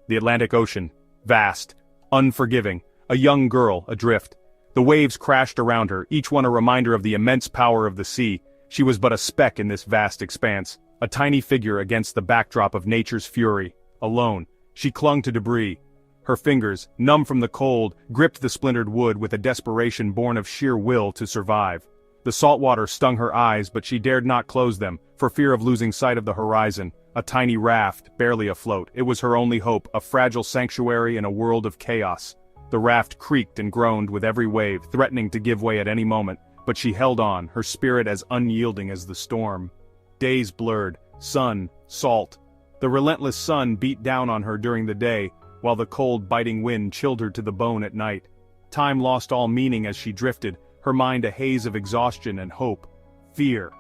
The Atlantic Ocean. Vast. Unforgiving. A young girl, adrift. The waves crashed around her, each one a reminder of the immense power of the sea. She was but a speck in this vast expanse, a tiny figure against the backdrop of nature's fury. Alone, she clung to debris. Her fingers, numb from the cold, gripped the splintered wood with a desperation born of sheer will to survive. The salt water stung her eyes, but she dared not close them, for fear of losing sight of the horizon. A tiny raft, barely afloat. It was her only hope, a fragile sanctuary in a world of chaos. The raft creaked and groaned with every wave, threatening to give way at any moment, but she held on, her spirit as unyielding as the storm. Days blurred, sun, salt. The relentless sun beat down on her during the day, while the cold, biting wind chilled her to the bone at night. Time lost all meaning as she drifted, her mind a haze of exhaustion and hope. Fear.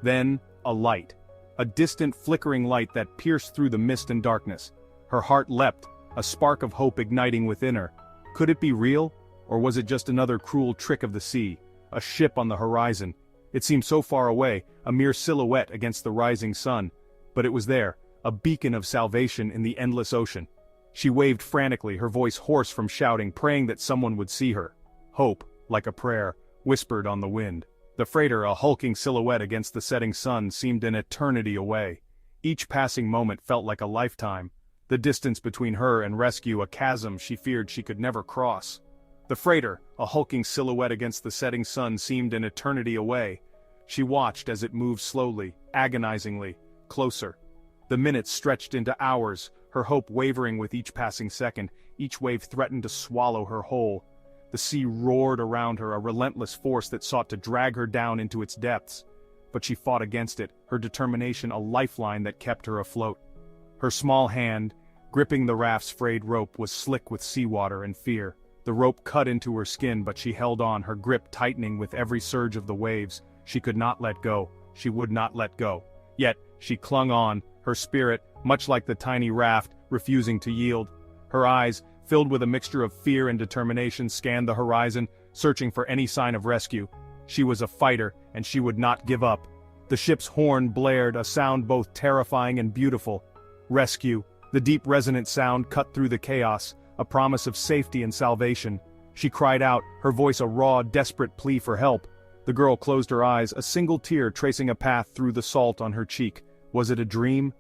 Then, a light. A distant, flickering light that pierced through the mist and darkness. Her heart leapt, a spark of hope igniting within her. Could it be real? Or was it just another cruel trick of the sea? A ship on the horizon. It seemed so far away, a mere silhouette against the rising sun. But it was there, a beacon of salvation in the endless ocean. She waved frantically, her voice hoarse from shouting, praying that someone would see her. Hope, like a prayer, whispered on the wind. The freighter, a hulking silhouette against the setting sun, seemed an eternity away. Each passing moment felt like a lifetime. The distance between her and rescue a chasm she feared she could never cross. The freighter, a hulking silhouette against the setting sun, seemed an eternity away. She watched as it moved slowly, agonizingly, closer. The minutes stretched into hours, her hope wavering with each passing second. Each wave threatened to swallow her whole. The sea roared around her, a relentless force that sought to drag her down into its depths. But she fought against it, her determination a lifeline that kept her afloat. Her small hand, gripping the raft's frayed rope, was slick with seawater and fear. The rope cut into her skin, but she held on, her grip tightening with every surge of the waves. She could not let go. She would not let go. Yet, she clung on, her spirit, much like the tiny raft, refusing to yield. Her eyes, filled with a mixture of fear and determination, scanned the horizon, searching for any sign of rescue. She was a fighter, and she would not give up. The ship's horn blared, a sound both terrifying and beautiful. Rescue. The deep resonant sound cut through the chaos, a promise of safety and salvation. She cried out, her voice a raw, desperate plea for help. The girl closed her eyes, a single tear tracing a path through the salt on her cheek. Was it a dream?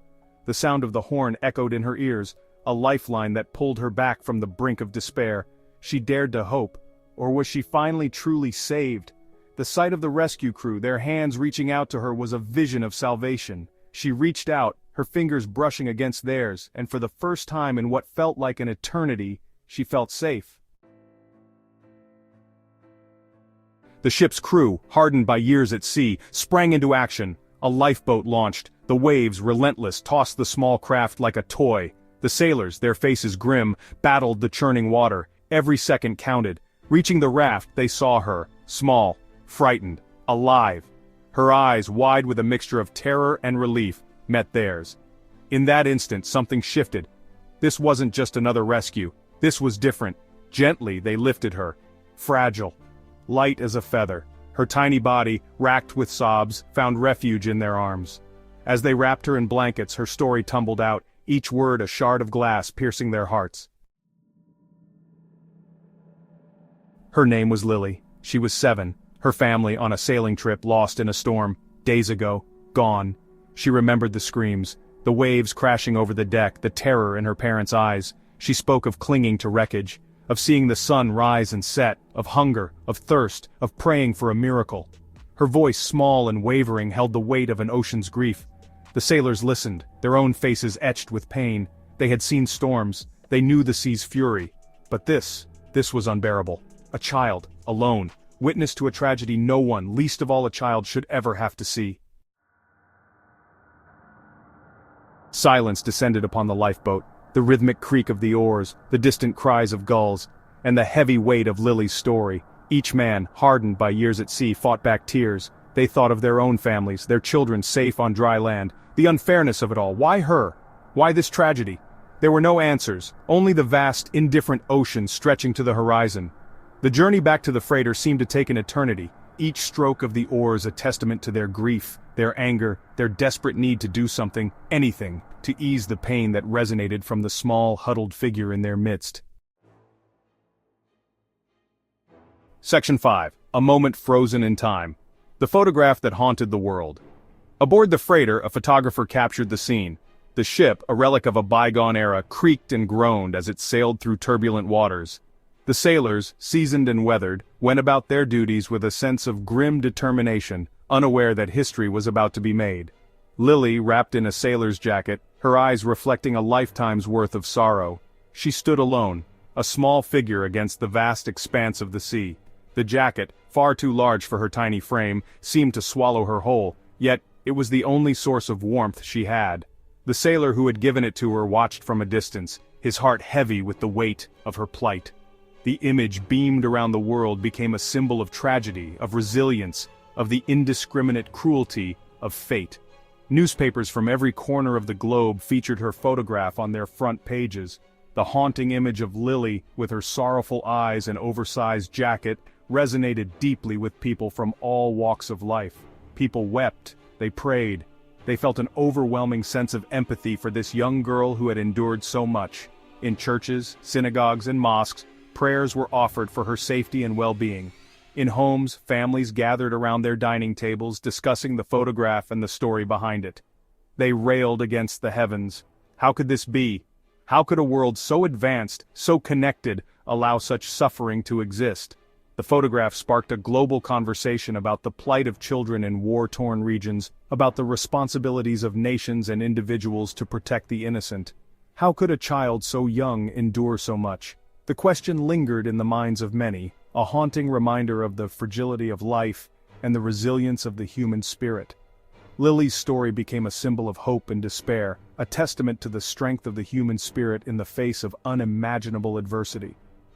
The sound of the horn echoed in her ears, a lifeline that pulled her back from the brink of despair. She dared to hope. Or was she finally truly saved? The sight of the rescue crew, their hands reaching out to her, was a vision of salvation. She reached out, her fingers brushing against theirs, and for the first time in what felt like an eternity, she felt safe. The ship's crew, hardened by years at sea, sprang into action. A lifeboat launched. The waves, relentless, tossed the small craft like a toy. The sailors, their faces grim, battled the churning water. Every second counted. Reaching the raft, they saw her, small, frightened, alive. Her eyes, wide with a mixture of terror and relief, met theirs. In that instant, something shifted. This wasn't just another rescue. This was different. Gently, they lifted her. Fragile. Light as a feather. Her tiny body, racked with sobs, found refuge in their arms. As they wrapped her in blankets, her story tumbled out, each word a shard of glass piercing their hearts. Her name was Lily. She was 7. Her family on a sailing trip, lost in a storm. Days ago. Gone. She remembered the screams, the waves crashing over the deck, the terror in her parents' eyes. She spoke of clinging to wreckage, of seeing the sun rise and set, of hunger, of thirst, of praying for a miracle. Her voice, small and wavering, held the weight of an ocean's grief. The sailors listened, their own faces etched with pain. They had seen storms, they knew the sea's fury. But this was unbearable. A child, alone, witness to a tragedy no one, least of all a child, should ever have to see. Silence descended upon the lifeboat, the rhythmic creak of the oars, the distant cries of gulls, and the heavy weight of Lily's story. Each man, hardened by years at sea, fought back tears. They thought of their own families, their children safe on dry land. The unfairness of it all. Why her? Why this tragedy? There were no answers, only the vast, indifferent ocean stretching to the horizon. The journey back to the freighter seemed to take an eternity. each stroke of the oars a testament to their grief, their anger, their desperate need to do something, anything, to ease the pain that resonated from the small, huddled figure in their midst. Section 5. A moment frozen in time. The photograph that haunted the world. Aboard the freighter, a photographer captured the scene. The ship, a relic of a bygone era, creaked and groaned as it sailed through turbulent waters. The sailors, seasoned and weathered, went about their duties with a sense of grim determination, unaware that history was about to be made. Lily, wrapped in a sailor's jacket, her eyes reflecting a lifetime's worth of sorrow. She stood alone, a small figure against the vast expanse of the sea. The jacket, far too large for her tiny frame, seemed to swallow her whole, yet it was the only source of warmth she had. The sailor who had given it to her watched from a distance, his heart heavy with the weight of her plight. The image beamed around the world became a symbol of tragedy, of resilience, of the indiscriminate cruelty of fate. Newspapers from every corner of the globe featured her photograph on their front pages. The haunting image of Lily, with her sorrowful eyes and oversized jacket, resonated deeply with people from all walks of life. People wept, they prayed. They felt an overwhelming sense of empathy for this young girl who had endured so much. In churches, synagogues, and mosques, prayers were offered for her safety and well-being. In homes, families gathered around their dining tables discussing the photograph and the story behind it. They railed against the heavens. How could this be? How could a world so advanced, so connected, allow such suffering to exist? The photograph sparked a global conversation about the plight of children in war-torn regions, about the responsibilities of nations and individuals to protect the innocent. How could a child so young endure so much? The question lingered in the minds of many, a haunting reminder of the fragility of life and the resilience of the human spirit. Lily's story became a symbol of hope and despair, a testament to the strength of the human spirit in the face of unimaginable adversity.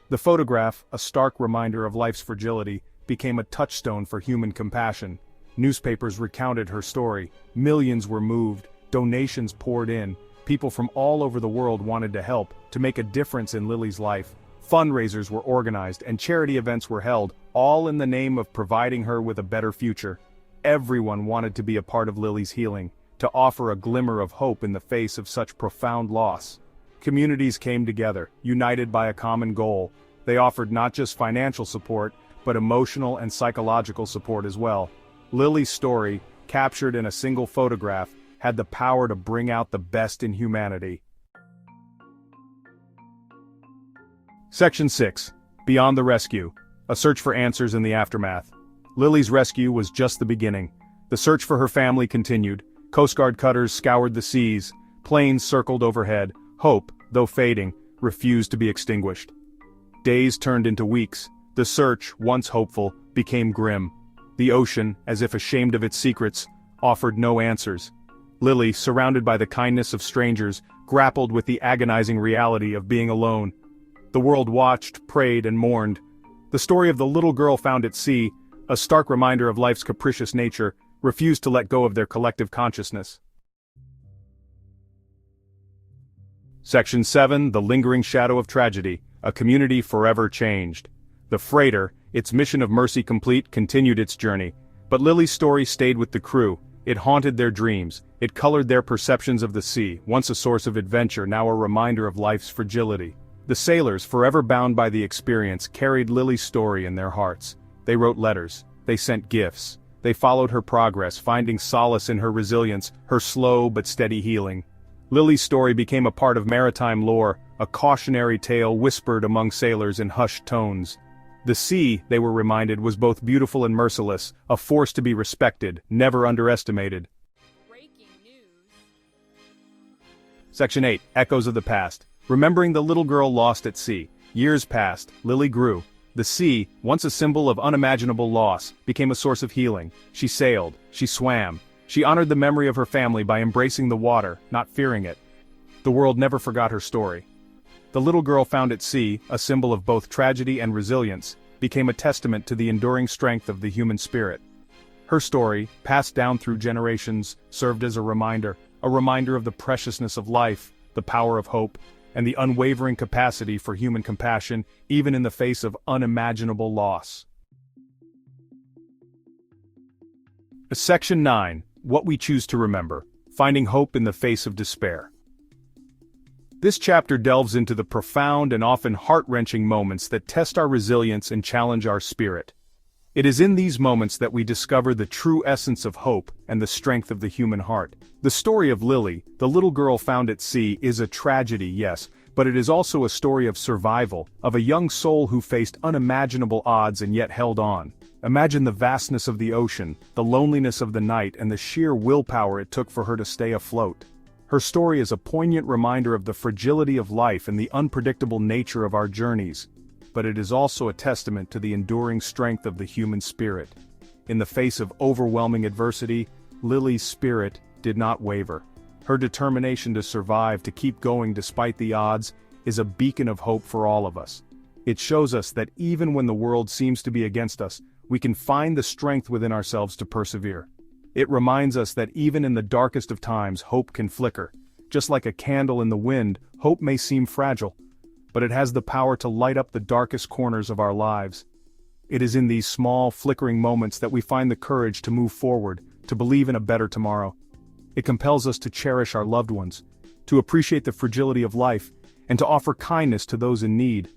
The photograph, a stark reminder of life's fragility, became a touchstone for human compassion. Newspapers recounted her story, millions were moved, donations poured in, people from all over the world wanted to help, to make a difference in Lily's life. Fundraisers were organized and charity events were held, all in the name of providing her with a better future. Everyone wanted to be a part of Lily's healing, to offer a glimmer of hope in the face of such profound loss. Communities came together, united by a common goal. They offered not just financial support, but emotional and psychological support as well. Lily's story, captured in a single photograph, had the power to bring out the best in humanity. Section 6. Beyond the Rescue. A search for answers in the aftermath. Lily's rescue was just the beginning. The search for her family continued. Coast Guard cutters scoured the seas. Planes circled overhead. Hope, though fading, refused to be extinguished. Days turned into weeks. The search, once hopeful, became grim. The ocean, as if ashamed of its secrets, offered no answers. Lily, surrounded by the kindness of strangers, grappled with the agonizing reality of being alone. The world watched, prayed, and mourned. The story of the little girl found at sea, a stark reminder of life's capricious nature, refused to let go of their collective consciousness. Section 7. The Lingering Shadow of Tragedy, a community forever changed. The freighter, its mission of mercy complete, continued its journey. But Lily's story stayed with the crew. It haunted their dreams. It colored their perceptions of the sea, once a source of adventure, now a reminder of life's fragility. The sailors, forever bound by the experience, carried Lily's story in their hearts. They wrote letters. They sent gifts. They followed her progress, finding solace in her resilience, her slow but steady healing. Lily's story became a part of maritime lore, a cautionary tale whispered among sailors in hushed tones. The sea, they were reminded, was both beautiful and merciless, a force to be respected, never underestimated. Breaking news. Section 8. Echoes of the Past. Remembering the little girl lost at sea. Years passed, Lily grew. The sea, once a symbol of unimaginable loss, became a source of healing. She sailed, she swam. She honored the memory of her family by embracing the water, not fearing it. The world never forgot her story. The little girl found at sea, a symbol of both tragedy and resilience, became a testament to the enduring strength of the human spirit. Her story, passed down through generations, served as a reminder of the preciousness of life, the power of hope, and the unwavering capacity for human compassion, even in the face of unimaginable loss. Section 9. What we choose to remember. Finding hope in the face of despair. This chapter delves into the profound and often heart-wrenching moments that test our resilience and challenge our spirit. It is in these moments that we discover the true essence of hope and the strength of the human heart. The story of Lily, the little girl found at sea, is a tragedy, yes, but it is also a story of survival, of a young soul who faced unimaginable odds and yet held on. Imagine the vastness of the ocean, the loneliness of the night, and the sheer willpower it took for her to stay afloat. Her story is a poignant reminder of the fragility of life and the unpredictable nature of our journeys. But it is also a testament to the enduring strength of the human spirit. In the face of overwhelming adversity, Lily's spirit did not waver. Her determination to survive, to keep going despite the odds, is a beacon of hope for all of us. It shows us that even when the world seems to be against us, we can find the strength within ourselves to persevere. It reminds us that even in the darkest of times, hope can flicker. Just like a candle in the wind, hope may seem fragile, but it has the power to light up the darkest corners of our lives. It is in these small, flickering moments that we find the courage to move forward, to believe in a better tomorrow. It compels us to cherish our loved ones, to appreciate the fragility of life, and to offer kindness to those in need.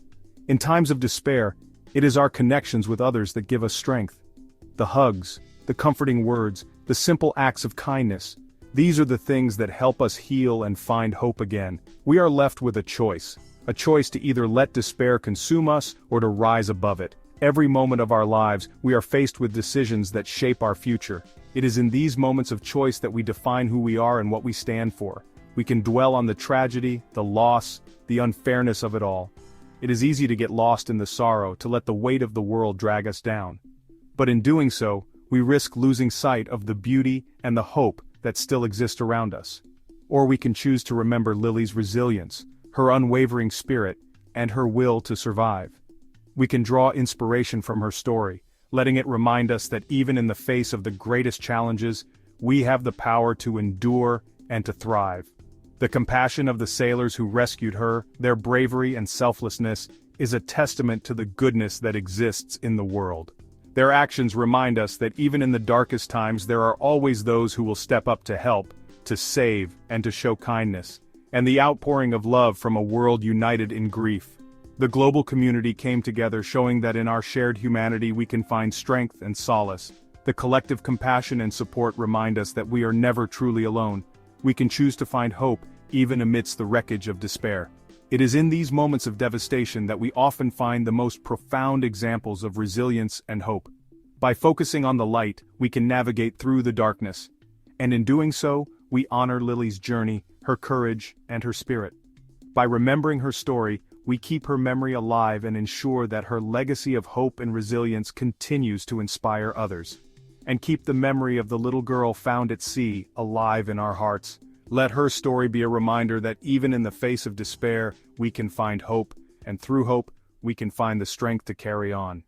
In times of despair, it is our connections with others that give us strength. The hugs, the comforting words, the simple acts of kindness. These are the things that help us heal and find hope again. We are left with a choice to either let despair consume us or to rise above it. Every moment of our lives, we are faced with decisions that shape our future. It is in these moments of choice that we define who we are and what we stand for. We can dwell on the tragedy, the loss, the unfairness of it all. It is easy to get lost in the sorrow, to let the weight of the world drag us down. But in doing so, we risk losing sight of the beauty and the hope that still exist around us. Or we can choose to remember Lily's resilience, her unwavering spirit, and her will to survive. We can draw inspiration from her story, letting it remind us that even in the face of the greatest challenges, we have the power to endure and to thrive. The compassion of the sailors who rescued her, their bravery and selflessness, is a testament to the goodness that exists in the world. Their actions remind us that even in the darkest times there are always those who will step up to help, to save, and to show kindness. And the outpouring of love from a world united in grief. The global community came together, showing that in our shared humanity we can find strength and solace. The collective compassion and support remind us that we are never truly alone. We can choose to find hope, even amidst the wreckage of despair. It is in these moments of devastation that we often find the most profound examples of resilience and hope. By focusing on the light, we can navigate through the darkness. And in doing so, we honor Lily's journey, her courage, and her spirit. By remembering her story, we keep her memory alive and ensure that her legacy of hope and resilience continues to inspire others. And keep the memory of the little girl found at sea alive in our hearts. Let her story be a reminder that even in the face of despair, we can find hope, and through hope, we can find the strength to carry on.